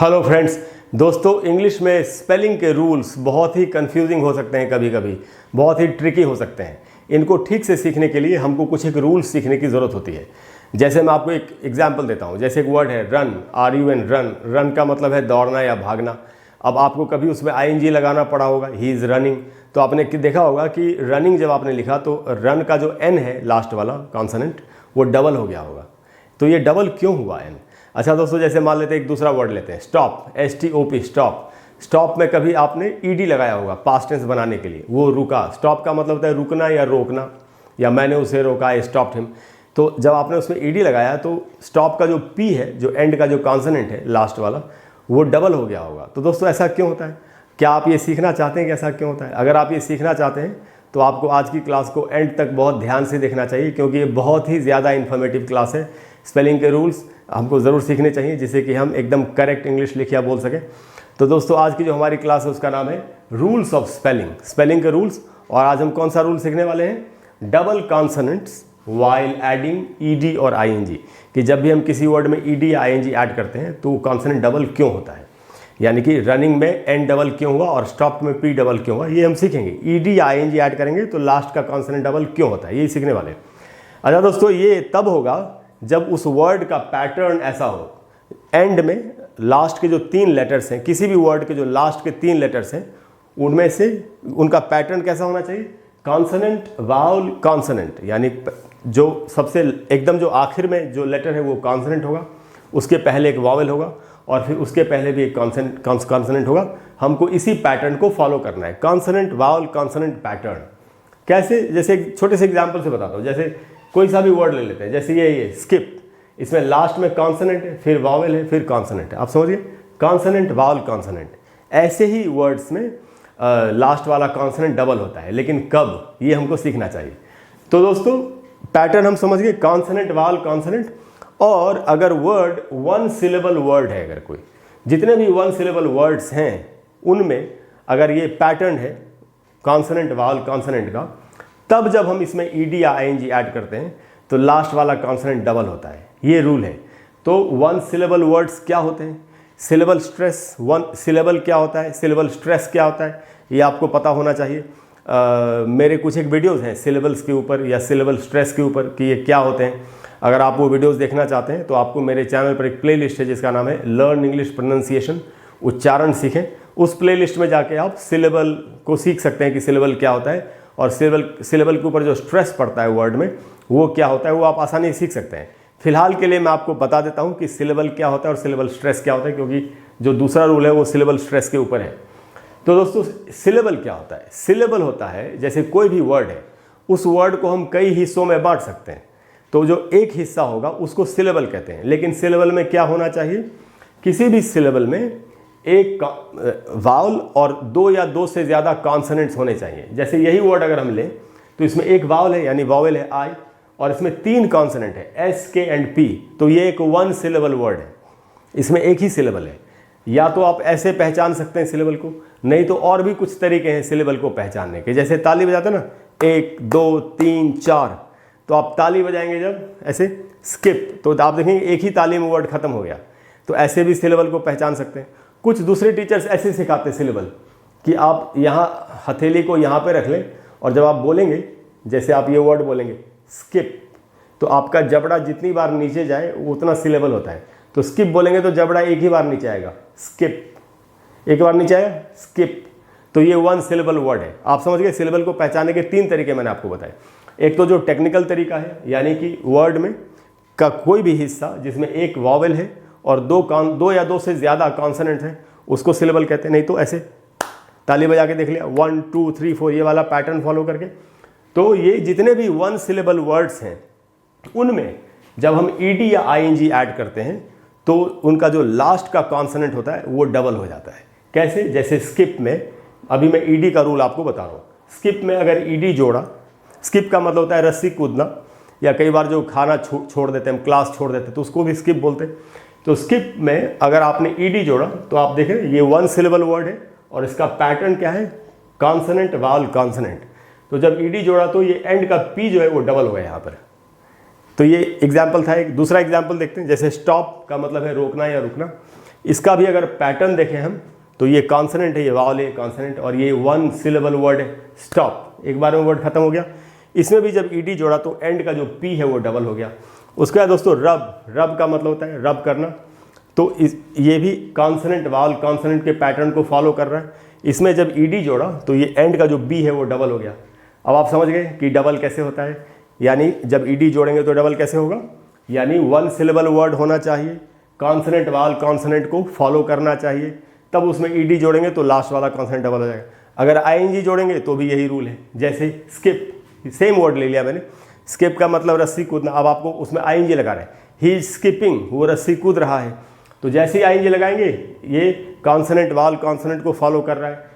Hello friends, दोस्तों English में spelling के रूल्स बहुत ही कंफ्यूजिंग हो सकते हैं, कभी कभी बहुत ही ट्रिकी हो सकते हैं। इनको ठीक से सीखने के लिए हमको कुछ एक रूल्स सीखने की ज़रूरत होती है। जैसे मैं आपको एक एग्जांपल देता हूँ। जैसे एक वर्ड है रन, RUN, रन। रन का मतलब है दौड़ना या भागना। अब आपको कभी उसमें ING लगाना पड़ा होगा, ही इज़ रनिंग। तो आपने देखा होगा कि रनिंग जब आपने लिखा तो रन का जो N है लास्ट वाला कॉन्सोनेंट वो डबल हो गया होगा। तो ये डबल क्यों हुआ N? अच्छा दोस्तों, जैसे मान लेते हैं एक दूसरा वर्ड लेते हैं स्टॉप, STOP, स्टॉप। स्टॉप में कभी आपने ED लगाया होगा पास्ट टेंस बनाने के लिए, वो रुका। स्टॉप का मतलब होता है रुकना या रोकना, या मैंने उसे रोका, आई स्टॉप्ड हिम। तो जब आपने उसमें ED लगाया तो स्टॉप का जो P है, जो एंड का जो कॉन्सोनेंट है लास्ट वाला, वो डबल हो गया होगा। तो दोस्तों ऐसा क्यों होता है? क्या आप ये सीखना चाहते हैं कि ऐसा क्यों होता है? अगर आप ये सीखना चाहते हैं तो आपको आज की क्लास को एंड तक बहुत ध्यान से देखना चाहिए, क्योंकि ये बहुत ही ज़्यादा इन्फॉर्मेटिव क्लास है। स्पेलिंग के रूल्स हमको ज़रूर सीखने चाहिए, जिससे कि हम एकदम करेक्ट इंग्लिश लिख या बोल सकें। तो दोस्तों आज की जो हमारी क्लास है उसका नाम है रूल्स ऑफ स्पेलिंग, स्पेलिंग के रूल्स। और आज हम कौन सा रूल सीखने वाले हैं? Double consonants while adding ED और ING, कि जब भी हम किसी वर्ड में ED या ING ऐड करते हैं तो कॉन्सोनेंट डबल क्यों होता है। यानी कि रनिंग में N डबल क्यों हुआ और स्टॉप में P डबल क्यों हुआ, ये हम सीखेंगे। ED या ING ऐड करेंगे तो लास्ट का कॉन्सोनेंट डबल क्यों होता है, ये सीखने वाले हैं। अच्छा दोस्तों, ये तब होगा जब उस वर्ड का पैटर्न ऐसा हो, एंड में लास्ट के जो 3 लेटर्स हैं, किसी भी वर्ड के जो लास्ट के 3 लेटर्स हैं, उनमें से उनका पैटर्न कैसा होना चाहिए? Consonant, vowel, consonant. यानी जो सबसे एकदम जो आखिर में जो लेटर है वो कॉन्सोनेंट होगा, उसके पहले एक वावल होगा और फिर उसके पहले भी एक कॉन्सोनेंट होगा। हमको इसी पैटर्न को फॉलो करना है, कॉन्सोनेंट वावल कॉन्सोनेंट पैटर्न। कैसे? जैसे एक छोटे से एग्जांपल से बताता हूँ। जैसे कोई सा भी वर्ड ले लेते हैं, जैसे ये स्किप, इसमें लास्ट में कॉन्सोनेंट है, फिर वावल है, फिर कॉन्सोनेंट है। आप समझिए, कॉन्सोनेंट वावल कॉन्सोनेंट। ऐसे ही वर्ड्स में लास्ट वाला कॉन्सोनेंट डबल होता है, लेकिन कब, ये हमको सीखना चाहिए। तो दोस्तों पैटर्न हम समझ गए, कॉन्सोनेंट वावल कॉन्सोनेंट। और अगर वर्ड 1 सिलेबल वर्ड है, अगर कोई, जितने भी 1 सिलेबल वर्ड्स हैं उनमें अगर ये पैटर्न है कॉन्सोनेंट वावल कॉन्सोनेंट का, तब जब हम इसमें ED या ING ऐड करते हैं तो लास्ट वाला कॉन्सोनेंट डबल होता है। ये रूल है। तो 1 सिलेबल वर्ड्स क्या होते हैं? सिलेबल स्ट्रेस, 1 सिलेबल क्या होता है, सिलेबल स्ट्रेस क्या होता है, ये आपको पता होना चाहिए। मेरे कुछ एक वीडियोज़ हैं सिलेबल्स के ऊपर या सिलेबल स्ट्रेस के ऊपर कि ये क्या होते हैं। अगर आप वो वीडियोज़ देखना चाहते हैं तो आपको मेरे चैनल पर एक प्लेलिस्ट है जिसका नाम है लर्न इंग्लिश प्रोनाउंसिएशन, उच्चारण सीखें। उस प्लेलिस्ट में जाके आप सिलेबल को सीख सकते हैं कि सिलेबल क्या होता है, और सिलेबल के ऊपर जो स्ट्रेस पड़ता है वर्ड में वो क्या होता है, वो आप आसानी से सीख सकते हैं। फिलहाल के लिए मैं आपको बता देता हूँ कि सिलेबल क्या होता है और सिलेबल स्ट्रेस क्या होता है, क्योंकि जो दूसरा रूल है वो सिलेबल स्ट्रेस के ऊपर है। तो दोस्तों सिलेबल क्या होता है? सिलेबल होता है जैसे कोई भी वर्ड है, उस वर्ड को हम कई हिस्सों में बांट सकते हैं। तो जो एक हिस्सा होगा उसको सिलेबल कहते हैं। लेकिन सिलेबल में क्या होना चाहिए? किसी भी सिलेबल में एक वावल और 2 या 2 से ज़्यादा कॉन्सोनेंट्स होने चाहिए। जैसे यही वर्ड अगर हम लें तो इसमें एक वावल है, यानी वावल है I, और इसमें 3 कॉन्सोनेंट है S, K एंड P। तो ये एक 1 सिलेबल वर्ड है, इसमें एक ही सिलेबल है। या तो आप ऐसे पहचान सकते हैं सिलेबल को, नहीं तो और भी कुछ तरीके हैं सिलेबल को पहचानने के। जैसे ताली बजाते हैं ना, 1 2 3 4, तो आप ताली बजाएंगे जब ऐसे स्किप, तो आप देखेंगे एक ही ताली में वर्ड खत्म हो गया। तो ऐसे भी सिलेबल को पहचान सकते हैं। कुछ दूसरे टीचर्स ऐसे सिखाते हैं सिलेबल कि आप यहाँ हथेली को यहाँ पे रख लें और जब आप बोलेंगे, जैसे आप ये वर्ड बोलेंगे स्किप, तो आपका जबड़ा जितनी बार नीचे जाए उतना सिलेबल होता है। तो स्किप बोलेंगे तो जबड़ा एक ही बार नीचे आएगा, स्किप, एक बार नीचे आएगा, स्किप। तो ये 1 सिलेबल वर्ड है। आप समझ गए। सिलेबल को पहचानने के 3 तरीके मैंने आपको बताए। एक तो जो टेक्निकल तरीका है, यानी कि वर्ड में का कोई भी हिस्सा जिसमें एक वावल है और 2 या 2 से ज़्यादा कॉन्सोनेंट हैं, उसको सिलेबल कहते हैं। नहीं तो ऐसे ताली बजा के देख लिया, 1 2 3 4, ये वाला पैटर्न फॉलो करके। तो ये जितने भी 1 सिलेबल वर्ड्स हैं उनमें जब हम ED या ING ऐड करते हैं तो उनका जो लास्ट का कॉन्सोनेंट होता है वो डबल हो जाता है। कैसे? जैसे स्किप में, अभी मैं ED का रूल आपको बता रहा हूँ। स्किप में अगर ED जोड़ा, स्किप का मतलब होता है रस्सी कूदना, या कई बार जो खाना छोड़ देते हैं, हम क्लास छोड़ देते हैं, तो उसको भी स्किप बोलते हैं। तो स्किप में अगर आपने ED जोड़ा तो आप देखें ये 1 सिलेबल वर्ड है और इसका पैटर्न क्या है? Consonant vowel consonant. तो जब ED जोड़ा तो ये एंड का P जो है वो डबल हो गया यहाँ पर। तो ये एग्जाम्पल था। एक दूसरा एग्जाम्पल देखते हैं। जैसे स्टॉप का मतलब है रोकना या रुकना। इसका भी अगर पैटर्न देखें हम तो ये कॉन्सोनेंट है, ये वावल है कॉन्सोनेंट, और ये वन सिलेबल वर्ड है स्टॉप, एक बार में वर्ड खत्म हो गया। इसमें भी जब ईडी जोड़ा तो एंड का जो पी है वो डबल हो गया। उसके बाद दोस्तों रब, रब का मतलब होता है रब करना, तो ये भी कॉन्सोनेंट वावल कॉन्सोनेंट के पैटर्न को फॉलो कर रहा है। इसमें जब ईडी जोड़ा तो ये एंड का जो बी है वो डबल हो गया। अब आप समझ गए कि डबल कैसे होता है, यानी जब ईडी जोड़ेंगे तो डबल कैसे होगा, यानी वन सिलेबल वर्ड होना चाहिए, कॉन्सोनेंट वावल कॉन्सोनेंट को फॉलो करना चाहिए, तब उसमें ईडी जोड़ेंगे तो लास्ट वाला कॉन्सोनेंट डबल हो जाएगा। अगर आईएनजी जोड़ेंगे तो भी यही रूल है। जैसे स्किप, सेम वर्ड ले लिया मैंने, स्किप का मतलब रस्सी कूदना, अब आपको उसमें आईएनजी लगा रहे हैं, ही इज स्किपिंग, वो रस्सी कूद रहा है, तो जैसे ही आईएनजी लगाएंगे ये कॉन्सोनेंट वावल कॉन्सोनेंट को फॉलो कर रहा है,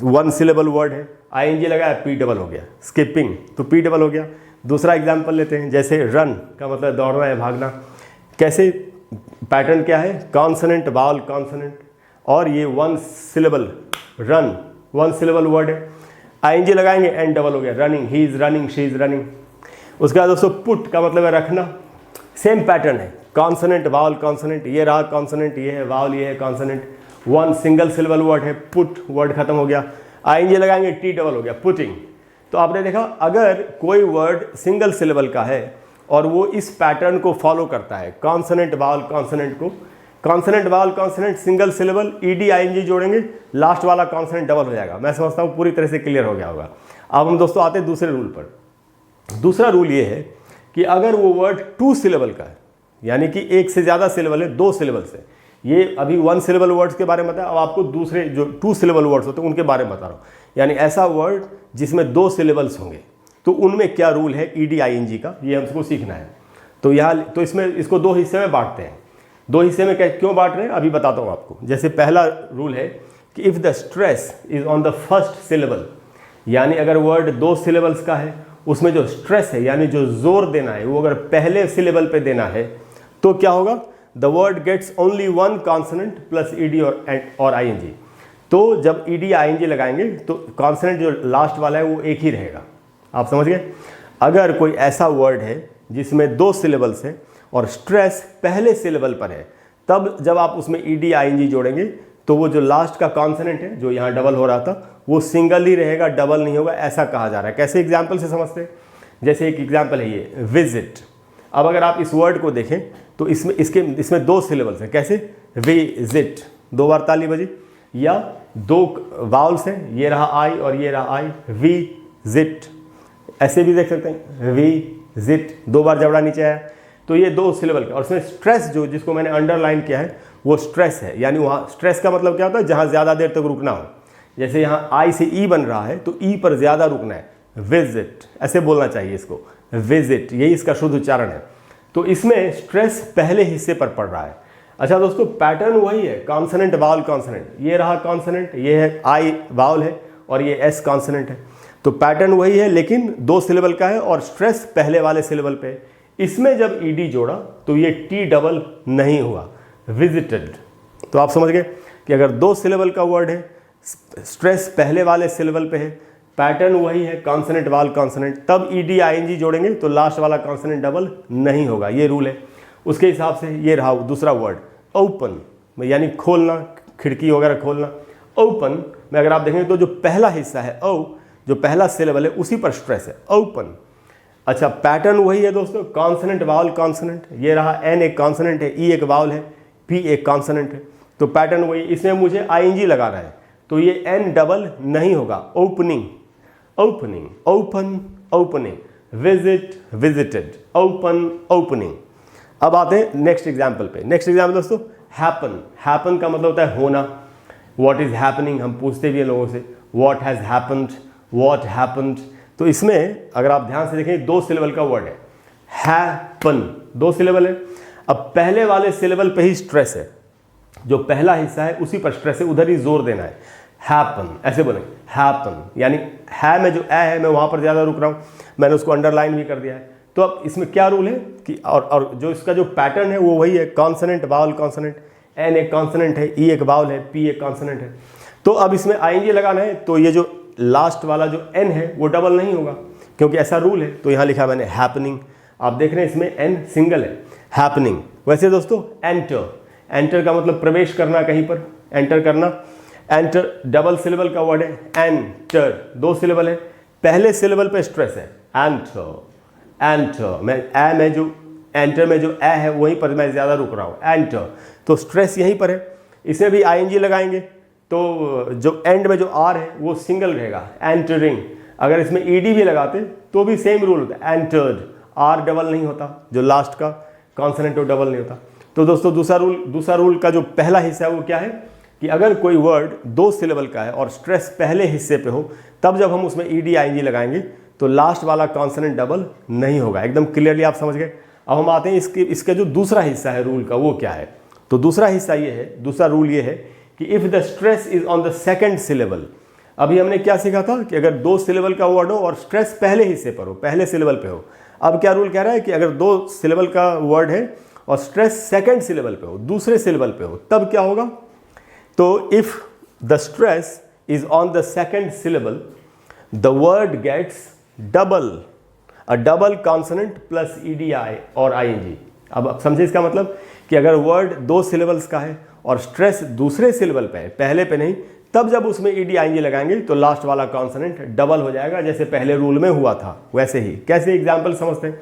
वन सिलेबल वर्ड है, आईएनजी लगाया पी डबल हो गया, स्किपिंग तो पी डबल हो गया। दूसरा एग्जाम्पल लेते हैं, जैसे रन का मतलब दौड़ना है, भागना, कैसे पैटर्न क्या है, कॉन्सोनेंट वावल कॉन्सोनेंट, और ये one syllable run, one syllable word है, आईएनजी लगाएंगे एंड डबल हो गया, running, he is running, she is running. उसके बाद दोस्तों पुट का मतलब है रखना, सेम पैटर्न है, कॉन्सोनेंट वावल कॉन्सोनेंट, ये रहा कॉन्सोनेंट, ये है वावल, ये है consonant, one single syllable word है, पुट वर्ड खत्म हो गया, आईएनजी लगाएंगे टी डबल हो गया, पुटिंग। तो आपने देखा अगर कोई वर्ड सिंगल सिलेबल का है और वो इस पैटर्न को फॉलो करता है, कॉन्सोनेंट वावल कॉन्सोनेंट को, consonant vowel consonant single syllable, ED ING जोड़ेंगे, लास्ट वाला कॉन्सोनेंट डबल हो जाएगा। मैं समझता हूँ पूरी तरह से क्लियर हो गया होगा। अब हम दोस्तों आते हैं दूसरे रूल पर। दूसरा रूल ये है कि अगर वो वर्ड टू सिलेबल का है, यानी कि एक से ज़्यादा सिलेबल है, दो सिलेबल से, ये अभी वन सिलेबल वर्ड्स के बारे में बताया, अब आपको दूसरे जो टू सिलेबल वर्ड्स होते हैं उनके बारे में बता रहा हूँ। यानी ऐसा वर्ड जिसमें दो सिलेबल्स होंगे तो उनमें क्या रूल है ईडी आईएनजी का, ये हमको सीखना है। तो यहाँ तो इसमें इसको दो हिस्से में बांटते हैं। दो हिस्से में क्यों बांट रहे हैं अभी बताता हूँ आपको। जैसे पहला रूल है कि if the stress is on the first syllable, यानी अगर वर्ड दो सिलेबल्स का है उसमें जो स्ट्रेस है यानी जो जोर देना है वो अगर पहले सिलेबल पे देना है तो क्या होगा, the word gets only one consonant plus ED और आईएनजी। तो जब ईडी आईएनजी लगाएंगे तो कॉन्सोनेंट जो लास्ट वाला है वो एक ही रहेगा। आप समझ गए। अगर कोई ऐसा वर्ड है जिसमें दो सिलेबल्स है और स्ट्रेस पहले सिलेबल पर है, तब जब आप उसमें ईडी आईएनजी जोड़ेंगे तो वो जो लास्ट का कॉन्सोनेंट है जो यहाँ डबल हो रहा था वो सिंगल ही रहेगा, डबल नहीं होगा, ऐसा कहा जा रहा है। कैसे एग्जाम्पल से समझते हैं, जैसे एक एग्जाम्पल है ये विजिट। अब अगर आप इस वर्ड को देखें तो इसमें दो सिलेबल्स हैं। कैसे, विजिट, दो बार ताली बजी, या दो वाउल्स हैं, ये रहा आई और ये रहा आई, विजिट। ऐसे भी देख सकते हैं, विजिट, दो बार जबड़ा नीचे आया, तो ये दो सिलेबल का। और इसमें स्ट्रेस जो जिसको मैंने अंडरलाइन किया है वो स्ट्रेस है, यानी वहाँ स्ट्रेस का मतलब क्या होता है, जहाँ ज़्यादा देर तक रुकना हो। जैसे यहाँ आई से ई बन रहा है तो ई पर ज़्यादा रुकना है, विजिट, ऐसे बोलना चाहिए इसको, विजिट, यही इसका शुद्ध उच्चारण है। तो इसमें स्ट्रेस पहले हिस्से पर पड़ रहा है। अच्छा दोस्तों, पैटर्न वही है, कॉन्सोनेंट वावल कॉन्सोनेंट, ये रहा कॉन्सोनेंट, ये है आई वावल है और ये एस कॉन्सोनेंट है। तो पैटर्न वही है लेकिन दो सिलेबल का है और स्ट्रेस पहले वाले सिलेबल पे है। इसमें जब ईडी जोड़ा तो ये टी डबल नहीं हुआ, विजिटेड। तो आप समझ गए कि अगर दो सिलेबल का वर्ड है, स्ट्रेस पहले वाले सिलेबल पे है, पैटर्न वही है कॉन्सोनेंट वावल कॉन्सोनेंट, तब ईडी आईएनजी जोड़ेंगे तो लास्ट वाला कॉन्सोनेंट डबल नहीं होगा, ये रूल है। उसके हिसाब से ये रहा दूसरा वर्ड ओपन, यानी खोलना, खिड़की वगैरह खोलना। ओपन में अगर आप देखेंगे तो जो पहला हिस्सा है ओ, जो पहला सिलेबल है उसी पर स्ट्रेस है, ओपन। अच्छा, पैटर्न वही है दोस्तों, कॉन्सोनेंट वावल कॉन्सोनेंट, ये रहा एन एक कॉन्सोनेंट है, ई एक वावल है, पी एक कॉन्सोनेंट है, तो पैटर्न वही। इसमें मुझे आईएनजी लगाना है तो ये एन डबल नहीं होगा, opening, opening, open, opening, visit, visited, open, opening. अब आते हैं नेक्स्ट एग्जाम्पल पे। नेक्स्ट एग्जाम्पल दोस्तों हैपन। हैपन का मतलब होता है होना, व्हाट इज हैपनिंग, हम पूछते भी हैं लोगों से, what has happened, what happened. तो इसमें अगर आप ध्यान से देखें दो सिलेबल का वर्ड है, हैपन, दो सिलेबल है। अब पहले वाले सिलेबल पे ही स्ट्रेस है, जो पहला हिस्सा है उसी पर स्ट्रेस है, उधर ही जोर देना है, हैपन, ऐसे बोलेंगे, हैपन। यानी है में जो ए है मैं वहाँ पर ज़्यादा रुक रहा हूँ, मैंने उसको अंडरलाइन भी कर दिया है। तो अब इसमें क्या रूल है कि और जो इसका जो पैटर्न है वो वही है, कॉन्सोनेंट वावल कॉन्सोनेंट, एन एक कॉन्सोनेंट है, ई एक वावल है, पी एक कॉन्सोनेंट है। तो अब इसमें आईएनजी लगाना है तो ये जो लास्ट वाला जो एन है वो डबल नहीं होगा क्योंकि ऐसा रूल है। तो यहाँ लिखा मैंने हैपनिंग, आप देख रहे हैं इसमें एन सिंगल है, हैपनिंग। वैसे दोस्तों एंटर, एंटर का मतलब प्रवेश करना, कहीं पर एंटर करना। एंटर डबल सिलेबल का वर्ड है। एंटर 2 सिलेबल है, पहले सिलेबल पे स्ट्रेस है। एंटर, एंटर मैं ए में जो एंटर में जो ए है वहीं पर मैं ज़्यादा रुक रहा हूँ, एंटर, तो स्ट्रेस यहीं पर है। इसमें भी आईएनजी लगाएंगे तो जो एंड में जो आर है वो सिंगल रहेगा, एंटरिंग। अगर इसमें ईडी भी लगाते तो भी सेम रूल होता है, एंटर्ड, आर डबल नहीं होता, जो लास्ट का कॉन्सोनेंट वो डबल नहीं होता। तो दोस्तों दूसरा रूल का जो पहला हिस्सा है वो क्या है कि अगर कोई वर्ड 2 सिलेबल का है और स्ट्रेस पहले हिस्से पे हो, तब जब हम उसमें ईडी आईएनजी लगाएंगे तो लास्ट वाला कॉन्सोनेंट डबल नहीं होगा। एकदम क्लियरली आप समझ गए। अब हम आते हैं इसके जो दूसरा हिस्सा है रूल का, वो क्या है। तो दूसरा हिस्सा ये है, दूसरा रूल ये है कि if the stress is on the second syllable. अभी हमने क्या सीखा था कि अगर 2 सिलेबल का वर्ड हो और स्ट्रेस पहले हिस्से पर हो, पहले सिलेबल पे हो। अब क्या रूल कह रहा है कि अगर 2 सिलेबल का वर्ड है और स्ट्रेस सेकेंड सिलेबल पे हो, दूसरे सिलेबल पे हो, तब क्या होगा। तो if the stress is on the second syllable the word gets double, a double consonant plus EDI और आईएनजी। अब समझे इसका मतलब कि अगर वर्ड 2 सिलेबल्स का है और स्ट्रेस दूसरे सिलेबल पे है, पहले पे नहीं, तब जब उसमें ईडी आईएनजी लगाएंगे तो लास्ट वाला कॉन्सोनेंट डबल हो जाएगा, जैसे पहले रूल में हुआ था वैसे ही। कैसे एग्जाम्पल समझते हैं,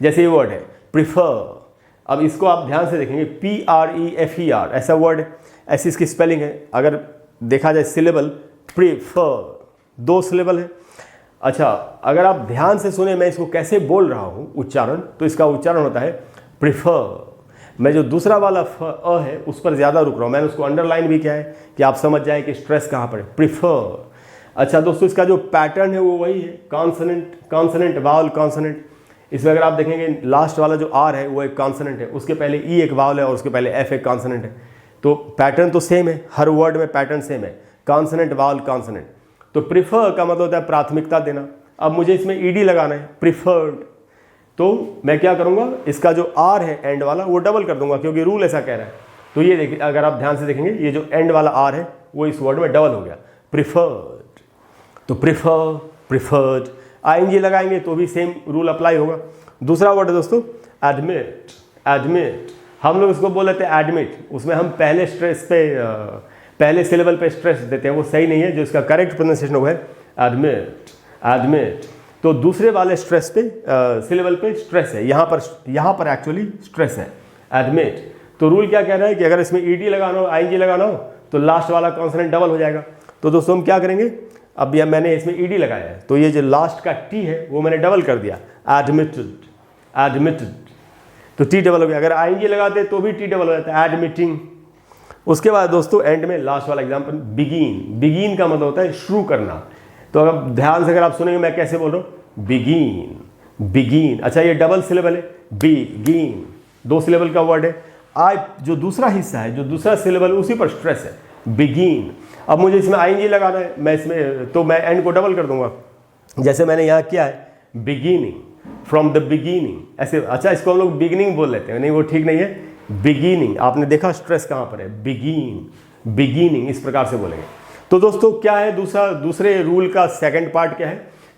जैसे ये वर्ड है प्रिफर। अब इसको आप ध्यान से देखेंगे, PREFER ऐसा वर्ड है, ऐसी इसकी स्पेलिंग है। अगर देखा जाए सिलेबल, प्रीफर 2 सिलेबल है। अच्छा, अगर आप ध्यान से सुने मैं इसको कैसे बोल रहा हूँ उच्चारण, तो इसका उच्चारण होता है प्रिफर। मैं जो दूसरा वाला अ है उस पर ज़्यादा रुक रहा हूँ, मैंने उसको अंडरलाइन भी किया है कि आप समझ जाएं कि स्ट्रेस कहाँ पर है, प्रिफर। अच्छा दोस्तों, इसका जो पैटर्न है वो वही है, कॉन्सोनेंट वावल कॉन्सोनेंट। इसमें अगर आप देखेंगे लास्ट वाला जो आर है वो एक कॉन्सोनेंट है, उसके पहले ई एक वावल है और उसके पहले एफ एक कॉन्सोनेंट है। तो पैटर्न तो सेम है, हर वर्ड में पैटर्न सेम है, कॉन्सोनेंट वावल कॉन्सोनेंट। तो प्रिफर का मतलब होता है प्राथमिकता देना। अब मुझे इसमें ईडी लगाना है, प्रिफर्ड, तो मैं क्या करूंगा, इसका जो आर है एंड वाला वो डबल कर दूंगा, क्योंकि रूल ऐसा कह रहा है। तो ये देखिए, अगर आप ध्यान से देखेंगे ये जो एंड वाला आर है वो इस वर्ड में डबल हो गया, प्रिफर्ड। तो प्रिफर, प्रिफर्ड, आईएनजी लगाएंगे तो भी सेम रूल अप्लाई होगा। दूसरा वर्ड है दोस्तों एडमिट। एडमिट हम लोग इसको बोल लेते हैं एडमिट, उसमें हम पहले स्ट्रेस पे पहले सिलेबल पे स्ट्रेस देते हैं, वो सही नहीं है। जो इसका करेक्ट प्रोनाउंसिएशन हुआ है एडमिट, एडमिट। तो दूसरे वाले स्ट्रेस पे सिलेबल पे स्ट्रेस है, यहाँ पर एक्चुअली स्ट्रेस है, एडमिट। तो रूल क्या कह रहा है कि अगर इसमें ईडी लगाना हो, आईएनजी लगाना हो, तो लास्ट वाला कॉन्सोनेंट डबल हो जाएगा। तो दोस्तों हम क्या करेंगे, अब यह मैंने इसमें ईडी लगाया है तो ये जो लास्ट का टी है वो मैंने डबल कर दिया, एडमिटेड, एडमिटेड, तो टी डबल हो गया। अगर आईएनजी लगाते तो भी टी डबल हो जाता है, एडमिटिंग। उसके बाद दोस्तों एंड में लास्ट वाला एग्जाम्पल बिगिन। बिगिन का मतलब होता है शुरू करना। तो अगर ध्यान से अगर आप सुनेंगे मैं कैसे बोल रहा हूँ, बिगिन, बिगिन। अच्छा ये डबल सिलेबल है, बिगिन 2 सिलेबल का वर्ड है। आई जो दूसरा हिस्सा है, जो दूसरा सिलेबल उसी पर स्ट्रेस है, बिगिन। अब मुझे इसमें आईएनजी लगाना है, मैं इसमें तो मैं एंड को डबल कर दूंगा, जैसे मैंने यहाँ किया है, बिगिनिंग, फ्रॉम द बिगिनिंग ऐसे। अच्छा इसको हम लोग बिगिनिंग बोल लेते हैं, नहीं वो ठीक नहीं है, बिगिनिंग। आपने देखा स्ट्रेस कहाँ पर है, बिगिन, बिगिनिंग, इस प्रकार से बोलेंगे। तो दोस्तों क्या है दूसरे रूल का सेकंड पार्ट क्या है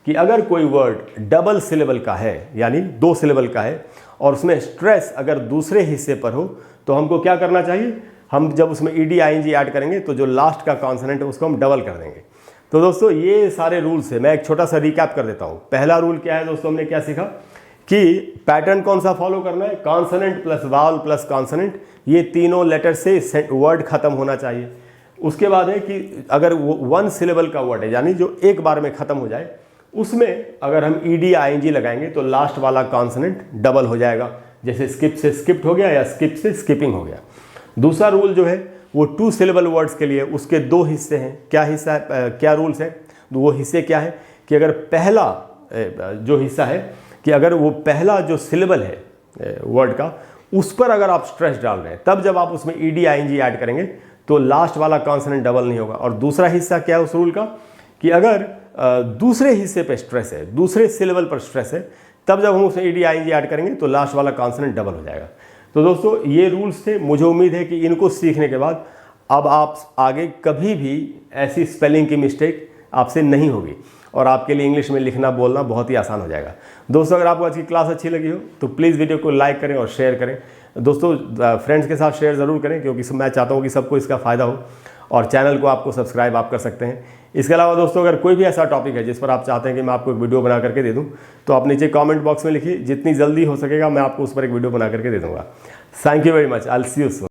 कि अगर कोई वर्ड डबल सिलेबल का है, यानी 2 सिलेबल का है, और उसमें स्ट्रेस अगर दूसरे हिस्से पर हो, तो हमको क्या करना चाहिए, हम जब उसमें ईडी आईएनजी ऐड करेंगे तो जो लास्ट का कॉन्सोनेंट है उसको हम डबल कर देंगे। तो दोस्तों ये सारे रूल्स है, मैं एक छोटा सा रिकैप कर देता हूँ। पहला रूल क्या है दोस्तों, हमने क्या सीखा कि पैटर्न कौन सा फॉलो करना है, consonant plus vowel plus consonant, ये तीनों लेटर से वर्ड खत्म होना चाहिए। उसके बाद है कि अगर वो 1 सिलेबल का वर्ड है, यानी जो एक बार में खत्म हो जाए, उसमें अगर हम ईडी आईएनजी लगाएंगे तो लास्ट वाला कॉन्सोनेंट डबल हो जाएगा, जैसे स्किप से स्किप्ड हो गया या स्किप से स्किपिंग हो गया। दूसरा रूल जो है वो 2 सिलेबल वर्ड्स के लिए उसके 2 हिस्से हैं। क्या हिस्सा है, क्या रूल्स हैं, वो हिस्से क्या है कि अगर पहला जो हिस्सा है कि अगर वो पहला जो सिलेबल है वर्ड का, उस पर अगर आप स्ट्रेस डाल रहे हैं, तब जब आप उसमें ईडी आईएनजी ऐड करेंगे तो लास्ट वाला कॉन्सोनेंट डबल नहीं होगा। और दूसरा हिस्सा क्या है उस रूल का कि अगर दूसरे हिस्से पे स्ट्रेस है, दूसरे सिलेबल पर स्ट्रेस है, तब जब हम उसमें ईडी आईएनजी ऐड करेंगे तो लास्ट वाला कॉन्सोनेंट डबल हो जाएगा। तो दोस्तों ये रूल्स थे, मुझे उम्मीद है कि इनको सीखने के बाद अब आप आगे कभी भी ऐसी स्पेलिंग की मिस्टेक आपसे नहीं होगी और आपके लिए इंग्लिश में लिखना बोलना बहुत ही आसान हो जाएगा। दोस्तों अगर आपको आज की क्लास अच्छी लगी हो तो प्लीज़ वीडियो को लाइक करें और शेयर करें। दोस्तों फ्रेंड्स के साथ शेयर ज़रूर करें, क्योंकि मैं चाहता हूँ कि सबको इसका फ़ायदा हो, और चैनल को आपको सब्सक्राइब आप कर सकते हैं। इसके अलावा दोस्तों अगर कोई भी ऐसा टॉपिक है जिस पर आप चाहते हैं कि मैं आपको एक वीडियो बना करके दे दूं, तो आप नीचे कमेंट बॉक्स में लिखिए, जितनी जल्दी हो सकेगा मैं आपको उस पर एक वीडियो बना करके दे दूंगा। Thank you very much, I will see you soon.